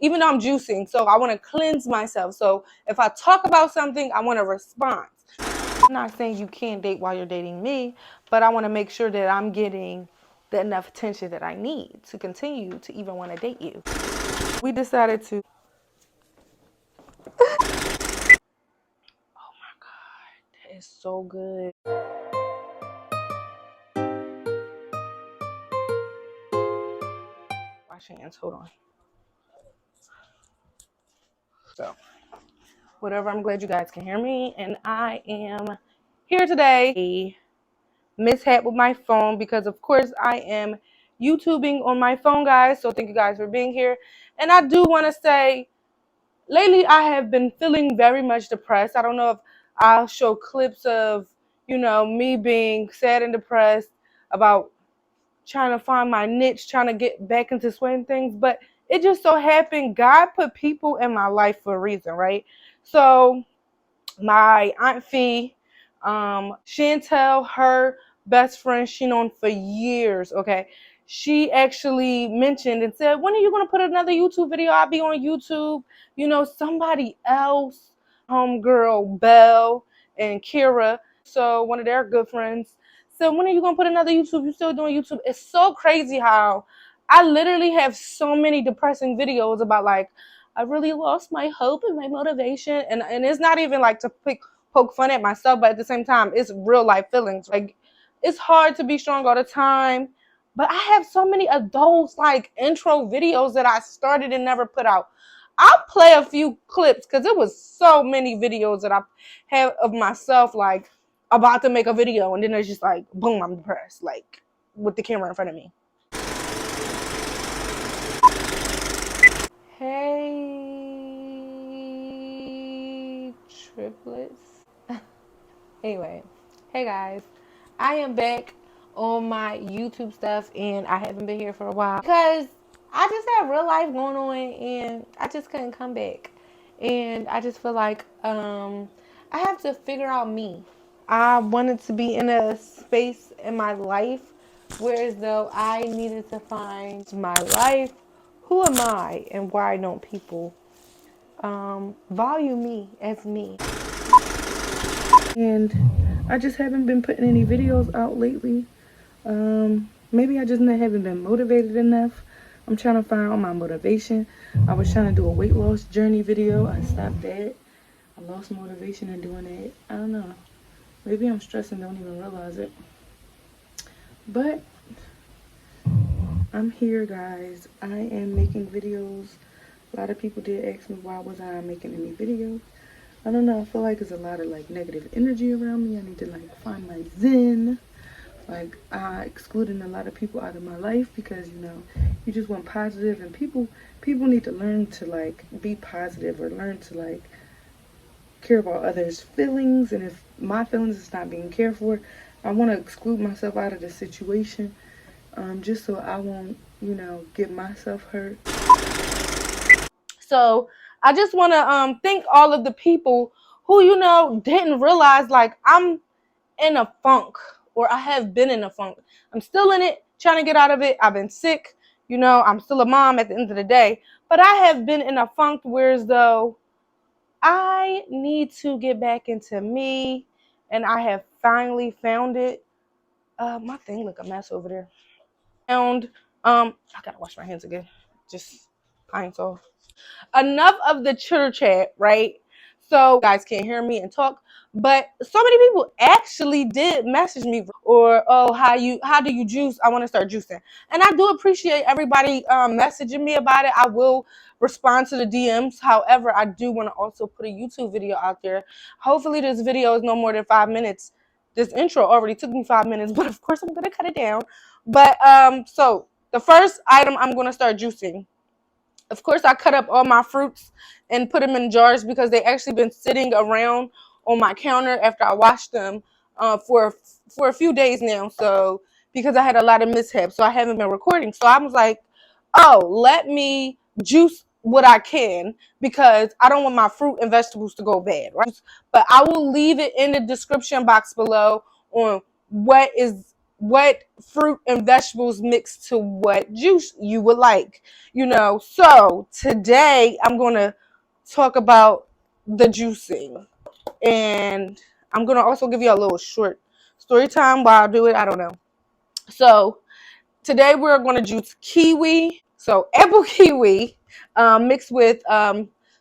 even though I'm juicing. So I want to cleanse myself. So if I talk about something, I want a response. I'm not saying you can't date while you're dating me, but I want to make sure that I'm getting the enough attention that I need to continue to even want to date you. We decided to. Oh my God, that is so good. Wash hands, hold on. So, whatever, I'm glad you guys can hear me. And I am here today. A mishap with my phone because, of course, I am YouTubing on my phone, guys. So, thank you guys for being here. And I do want to say, lately, I have been feeling very much depressed. I don't know if I'll show clips of, me being sad and depressed about trying to find my niche, trying to get back into swing things. But it just so happened God put people in my life for a reason, right? So my Aunt Fee, Chantel, her best friend, she known for years, okay? She actually mentioned and said, when are you going to put another YouTube video? I'll be on YouTube. Somebody else, homegirl, Belle and Kira, so one of their good friends, said, when are you going to put another YouTube? You still doing YouTube? It's so crazy how I literally have so many depressing videos about like, I really lost my hope and my motivation. And it's not even like to poke fun at myself, but at the same time, it's real life feelings. Like, it's hard to be strong all the time. But I have so many of those like intro videos that I started and never put out. I'll play a few clips because it was so many videos that I have of myself like about to make a video. And then it's just like, boom, I'm depressed, like with the camera in front of me. Hey, triplets. Anyway, hey guys, I am back on my YouTube stuff and I haven't been here for a while because I just had real life going on and I just couldn't come back. And I just feel like I have to figure out me. I wanted to be in a space in my life whereas though I needed to find my life. Who am I and why don't people value me as me? And I just haven't been putting any videos out lately. Maybe I just haven't been motivated enough. I'm trying to find all my motivation. I was trying to do a weight loss journey video. I stopped that. I lost motivation in doing that. I don't know. Maybe I'm stressing, don't even realize it. But I'm here, guys. I am making videos. A lot of people did ask me why was I making any videos. I don't know. I feel like there's a lot of like negative energy around me. I need to like find my zen. Like excluding a lot of people out of my life because you just want positive, and people need to learn to like be positive or learn to like care about others' feelings. And if my feelings is not being cared for, I want to exclude myself out of the situation, just so I won't get myself hurt. So I just want to thank all of the people who didn't realize like I'm in a funk, or I have been in a funk. I'm still in it, trying to get out of it. I've been sick, I'm still a mom at the end of the day, but I have been in a funk whereas though I need to get back into me, and I have finally found it. My thing look a mess over there. I gotta wash my hands again. Just pints off. Enough of the chitter chat, right? So you guys can't hear me and talk, but so many people actually did message me, or how do you juice? I want to start juicing, and I do appreciate everybody messaging me about it. I will respond to the DMs. However, I do want to also put a YouTube video out there. Hopefully, this video is no more than 5 minutes. This intro already took me 5 minutes, but of course I'm gonna cut it down. But so the first item I'm gonna start juicing. Of course, I cut up all my fruits and put them in jars because they actually been sitting around on my counter after I washed them for a few days now. So because I had a lot of mishaps, so I haven't been recording. So I was like, oh, let me juice what I can because I don't want my fruit and vegetables to go bad, right? But I will leave it in the description box below on what is what fruit and vegetables mixed to what juice you would like, So today I'm going to talk about the juicing, and I'm going to also give you a little short story time while I do it. I don't know. So today we're going to juice kiwi, so apple kiwi, mixed with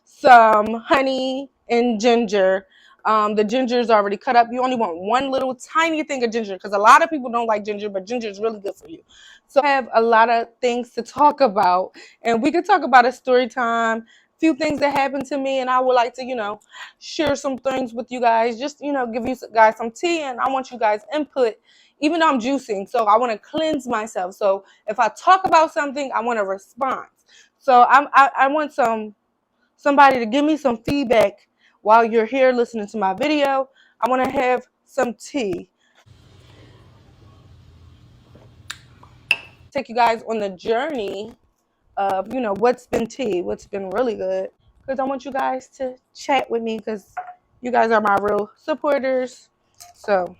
some honey and ginger. The ginger is already cut up. You only want one little tiny thing of ginger because a lot of people don't like ginger, but ginger is really good for you. So I have a lot of things to talk about, and we could talk about a story time, a few things that happened to me, and I would like to, share some things with you guys. Just, give you guys some tea, and I want you guys input even though I'm juicing. So I want to cleanse myself. So if I talk about something, I want a response. So I want somebody to give me some feedback while you're here listening to my video. I want to have some tea. Take you guys on the journey of, what's been tea, what's been really good. Because I want you guys to chat with me because you guys are my real supporters. So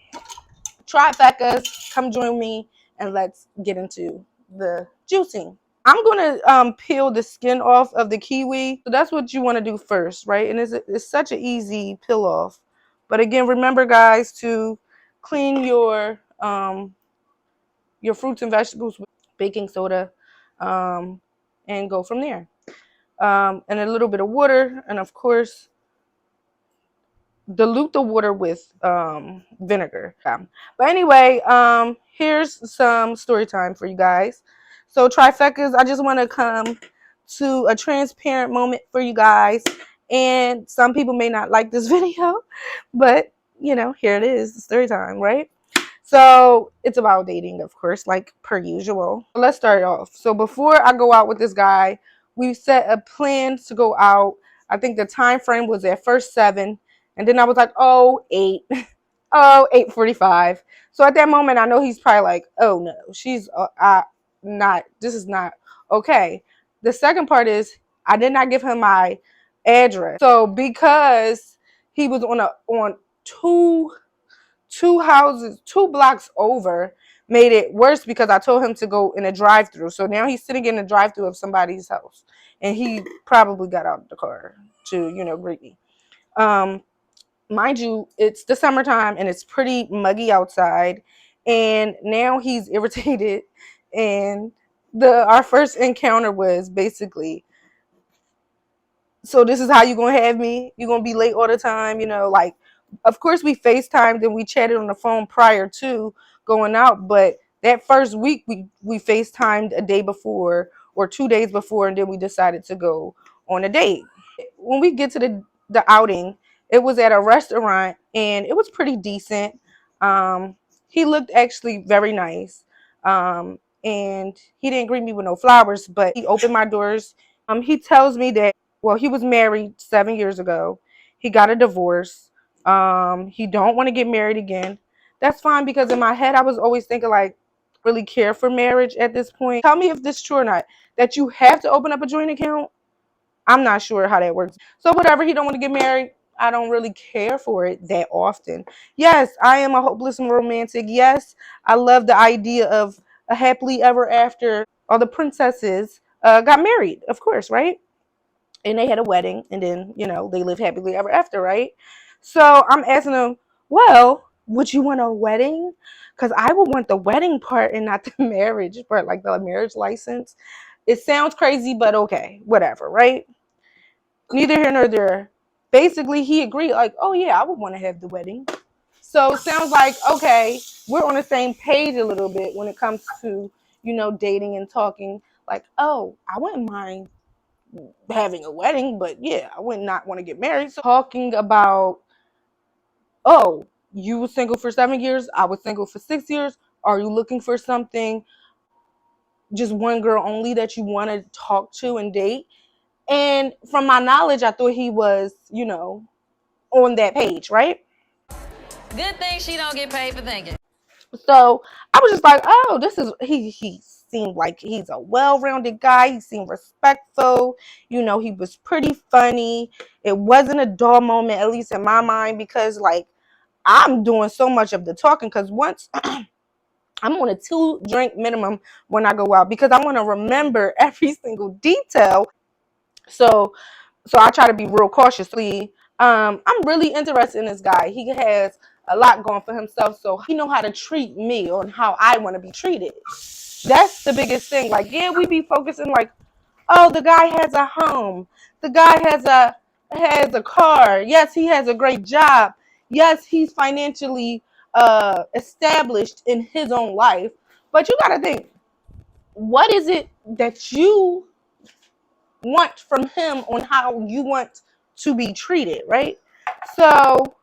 trifectas, come join me and let's get into the juicing. I'm going to peel the skin off of the kiwi. So that's what you want to do first, right? And it's such an easy peel off. But again, remember, guys, to clean your fruits and vegetables with baking soda, and go from there. And a little bit of water, and of course, dilute the water with vinegar. But anyway, here's some story time for you guys. So trifectas, I just want to come to a transparent moment for you guys. And some people may not like this video, but here it is, story time, right? So it's about dating, of course, like per usual. Let's start off. So before I go out with this guy, we set a plan to go out. I think the time frame was at first 7, and then I was like, oh, 8. Oh, 8:45. So at that moment, I know he's probably like, oh no, she's not. This is not okay. The second part is I did not give him my address. So because he was on two houses, 2 blocks over, made it worse because I told him to go in a drive-through. So now he's sitting in a drive-through of somebody's house, and he probably got out of the car to greet me. Mind you, it's the summertime and it's pretty muggy outside, and now he's irritated. And our first encounter was basically, so this is how you gonna have me? You gonna be late all the time? Like, of course we FaceTimed and we chatted on the phone prior to going out, but that first week we FaceTimed a day before or 2 days before, and then we decided to go on a date. When we get to the outing, it was at a restaurant and it was pretty decent. He looked actually very nice. And he didn't greet me with no flowers, but he opened my doors. He tells me that, well, he was married 7 years ago. He got a divorce. He don't want to get married again. That's fine, because in my head I was always thinking, like, really care for marriage at this point. Tell me if this is true or not. That you have to open up a joint account. I'm not sure how that works. So whatever, he don't want to get married. I don't really care for it that often. Yes, I am a hopeless romantic. Yes, I love the idea of a happily ever after. All the princesses got married, of course, right? And they had a wedding, and then they live happily ever after, right? So I'm asking them, well, would you want a wedding? Because I would want the wedding part and not the marriage part, like the marriage license. It sounds crazy, but okay, whatever, right? Neither here nor there. Basically, he agreed, like, oh yeah, I would want to have the wedding. So it sounds like, okay, we're on the same page a little bit when it comes to dating and talking. Like, oh, I wouldn't mind having a wedding, but yeah, I would not want to get married. So talking about, oh, you were single for 7 years, I was single for 6 years. Are you looking for something, just one girl only that you want to talk to and date? And from my knowledge, I thought he was, on that page, right? Good thing she don't get paid for thinking. So I was just like, oh, this is he seemed like he's a well-rounded guy. He seemed respectful. He was pretty funny. It wasn't a dull moment, at least in my mind, because like I'm doing so much of the talking. Because once I'm on a 2-drink minimum when I go out because I want to remember every single detail. So I try to be real cautious. I'm really interested in this guy. He has a lot going for himself, so he know how to treat me on how I want to be treated. That's the biggest thing. Like, yeah, we be focusing like, oh, the guy has a home. The guy has a car. Yes, he has a great job. Yes, he's financially established in his own life. But you gotta think, what is it that you want from him on how you want to be treated, right? So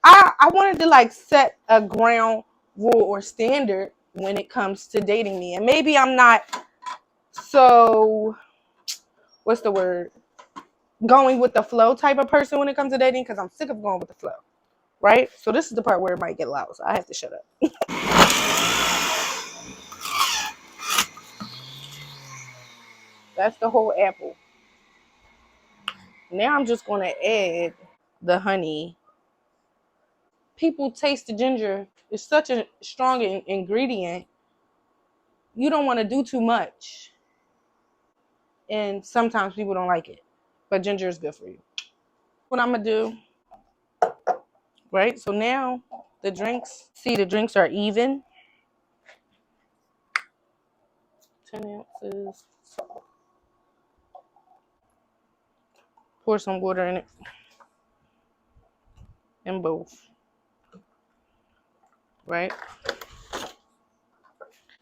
I wanted to like set a ground rule or standard when it comes to dating me. And maybe I'm not so, what's the word? Going with the flow type of person when it comes to dating because I'm sick of going with the flow, right? So this is the part where it might get loud. So I have to shut up. That's the whole apple. Now I'm just going to add the honey. People taste the ginger. It's such a strong ingredient. You don't want to do too much. And sometimes people don't like it. But ginger is good for you. What I'm going to do, right? So now the drinks are even. 10 ounces. Pour some water in it. In both. Right?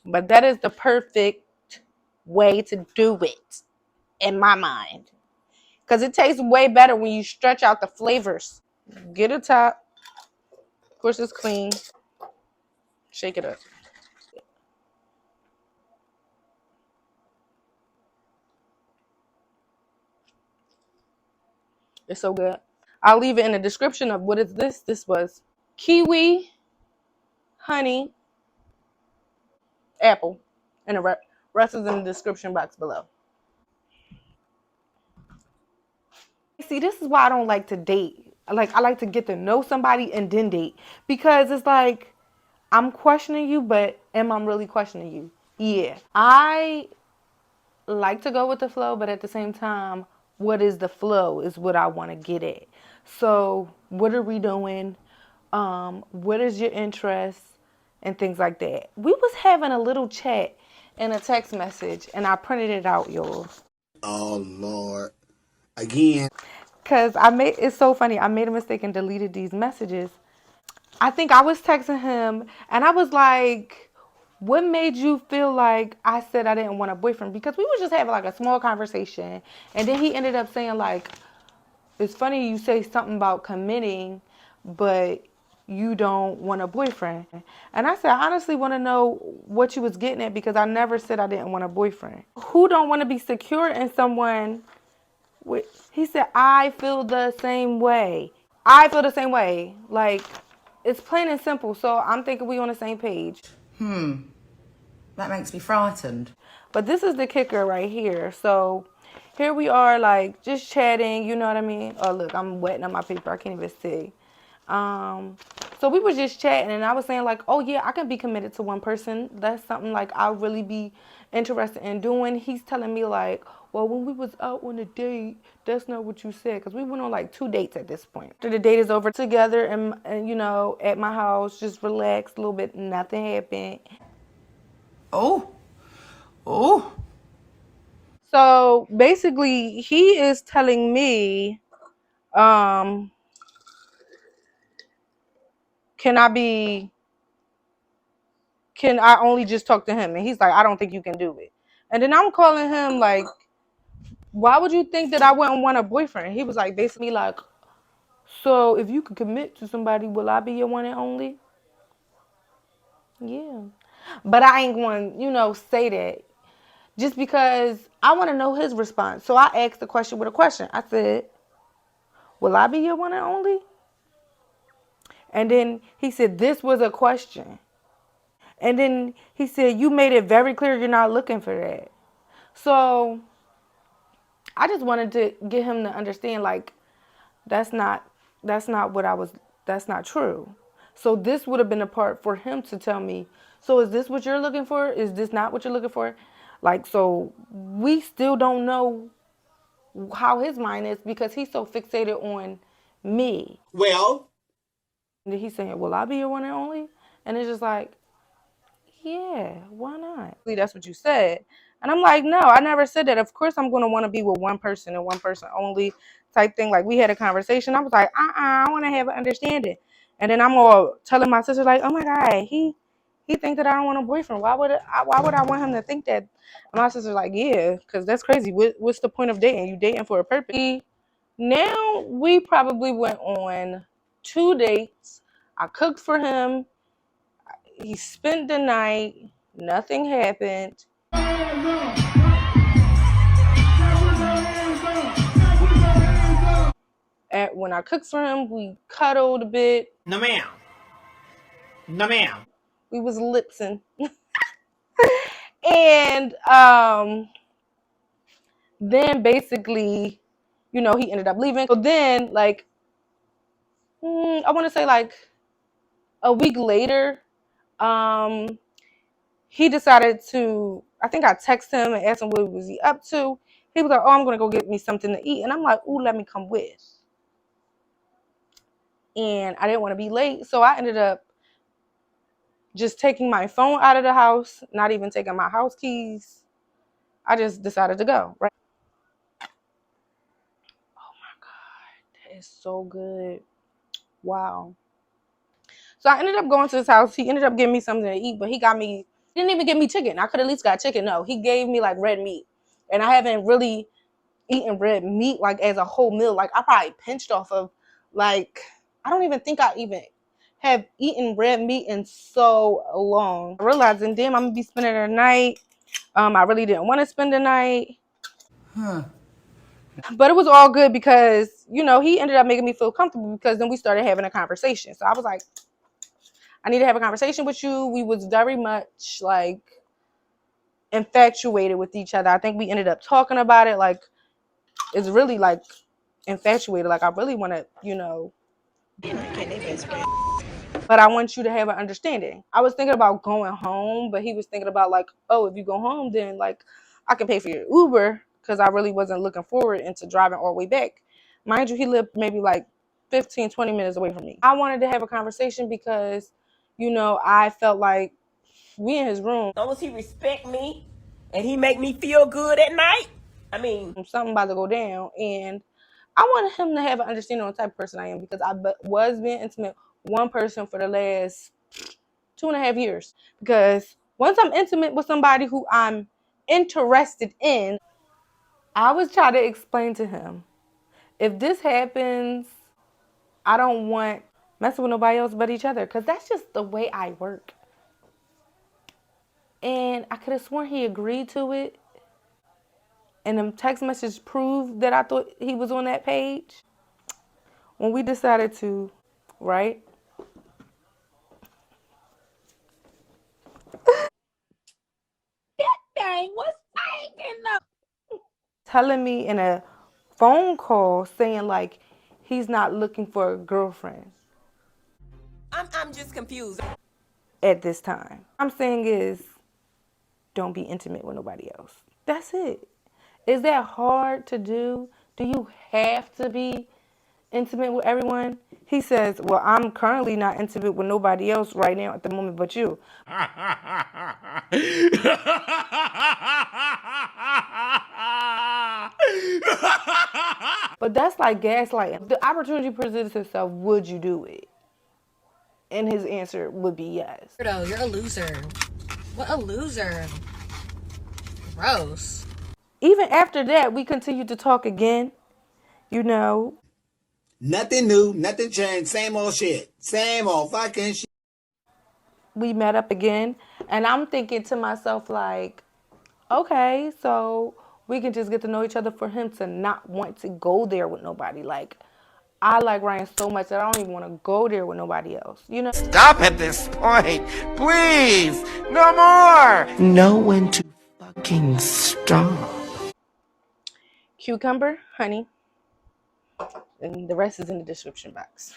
But that is the perfect way to do it in my mind. Because it tastes way better when you stretch out the flavors. Get a top. Of course, it's clean. Shake it up. It's so good. I'll leave it in the description of what is this. This was kiwi, honey, apple. And the rest is in the description box below. See, this is why I don't like to date. Like, I like to get to know somebody and then date. Because it's like, I'm questioning you, but am I really questioning you? Yeah. I like to go with the flow, but at the same time, what is the flow is what I want to get at. So, what are we doing? What is your interest? And things like that. We was having a little chat in a text message, and I printed it out, y'all. Oh Lord. Again. Cause it's so funny. I made a mistake and deleted these messages. I think I was texting him and I was like, what made you feel like I said I didn't want a boyfriend? Because we was just having like a small conversation. And then he ended up saying like, it's funny you say something about committing, but you don't want a boyfriend. And I said, I honestly want to know what you was getting at because I never said I didn't want a boyfriend. Who don't want to be secure in someone? He said, I feel the same way. I feel the same way. Like, it's plain and simple. So I'm thinking we on the same page. That makes me frightened. But this is the kicker right here. So here we are, like, just chatting. You know what I mean? Oh, look, I'm wetting up my paper. I can't even see. So we were just chatting, and I was saying, like, oh, yeah, I can be committed to one person. That's something, like, I'll really be interested in doing. He's telling me, like, well, when we was out on a date, that's not what you said. Because we went on, like, 2 dates at this point. After the date is over, together and, you know, at my house, just relaxed a little bit. Nothing happened. Oh, oh. So, basically, he is telling me, um, can I only just talk to him? And he's like, I don't think you can do it. And then I'm calling him like, why would you think that I wouldn't want a boyfriend? He was like, basically like, so if you could commit to somebody, will I be your one and only? Yeah. But I ain't going to, say that just because I want to know his response. So I asked the question with a question. I said, will I be your one and only? And then he said, this was a question. And then he said, you made it very clear you're not looking for that. So I just wanted to get him to understand, like, that's not what I was, that's not true. So this would have been a part for him to tell me, so is this what you're looking for? Is this not what you're looking for? Like, so we still don't know how his mind is because he's so fixated on me. Well, And he's saying, "Will I be your one and only?" And it's just like, yeah, why not? That's what you said. And I'm like, no, I never said that. Of course, I'm going to want to be with one person and one person only type thing. Like, we had a conversation. I was like, I want to have an understanding. And then I'm all telling my sister, like, oh my God, he think that I don't want a boyfriend. Why would I want him to think that? And my sister's like, yeah, because that's crazy. What's the point of dating? You dating for a purpose. Now we probably went on 2 dates. I cooked for him. He spent the night. Nothing happened. When I cooked for him, we cuddled a bit. no ma'am. No ma'am. We was lipsing. And then basically, he ended up leaving. So then, like, I want to say like a week later, he decided to, I think I texted him and asked him what was he up to. He was like, oh, I'm going to go get me something to eat. And I'm like, ooh, let me come with. And I didn't want to be late. So I ended up just taking my phone out of the house, not even taking my house keys. I just decided to go, right? Oh my God, that is so good. Wow. So I ended up going to his house. He ended up giving me something to eat, but he didn't even give me chicken. I could at least got chicken. No, he gave me like red meat. And I haven't really eaten red meat like as a whole meal. Like I probably pinched off of like, I don't even think I even have eaten red meat in so long. Realizing, damn, I'm gonna be spending the night. I really didn't want to spend the night. But it was all good because, he ended up making me feel comfortable because then we started having a conversation. So I was like, I need to have a conversation with you. We was very much like infatuated with each other. I think we ended up talking about it. Like, it's really like infatuated. Like, I really want to, but I want you to have an understanding. I was thinking about going home, but he was thinking about like, oh, if you go home, then like I can pay for your Uber because I really wasn't looking forward into driving all the way back. Mind you, he lived maybe like 15, 20 minutes away from me. I wanted to have a conversation because, I felt like we in his room. As long as he respect me and he make me feel good at night, I mean, Something about to go down. And I wanted him to have an understanding on the type of person I am because I was being intimate with one person for the last 2.5 years. Because once I'm intimate with somebody who I'm interested in, I was trying to explain to him, if this happens, I don't want messing with nobody else but each other because that's just the way I work. And I could have sworn he agreed to it. And the text message proved that I thought he was on that page. When we decided to, right? dang, what's thinking though? Telling me in a phone call saying like he's not looking for a girlfriend I'm just confused. at this time. I'm saying is don't be intimate with nobody else. That's it. Is that hard to do? Do you have to be intimate with everyone? He says, well, I'm currently not intimate with nobody else right now at the moment but you. But that's like gaslighting. The opportunity presents itself, would you do it? And his answer would be yes. You're a loser. What a loser. Gross. Even after that, we continued to talk again, Nothing new, nothing changed, same old shit. Same old fucking shit. We met up again, and I'm thinking to myself, like, okay, so we can just get to know each other for him to not want to go there with nobody. Like, I like Ryan so much that I don't even want to go there with nobody else, Stop at this point. Please. No more. Know when to fucking stop. Cucumber, honey, and the rest is in the description box.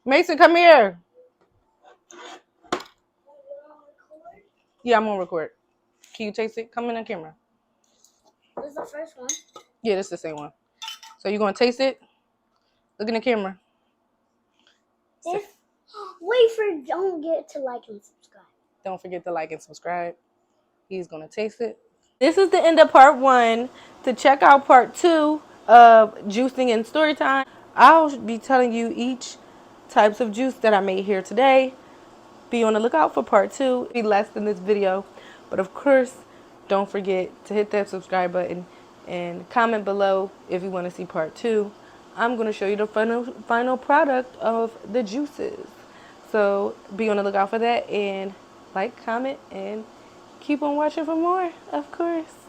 Mason, come here. Yeah, I'm gonna record. Can you taste it? Come in the camera. This is the first one. Yeah, this is the same one. So you're gonna taste it? Look in the camera. Wait for don't get to like and subscribe. Don't forget to like and subscribe. He's gonna taste it. This is the end of part 1. To check out part 2 of juicing and story time, I'll be telling you each types of juice that I made here today. Be on the lookout for part 2. It'll be less than this video, but of course, don't forget to hit that subscribe button and comment below if you want to see part 2. I'm going to show you the final product of the juices. So be on the lookout for that, and like, comment, and keep on watching for more, of course.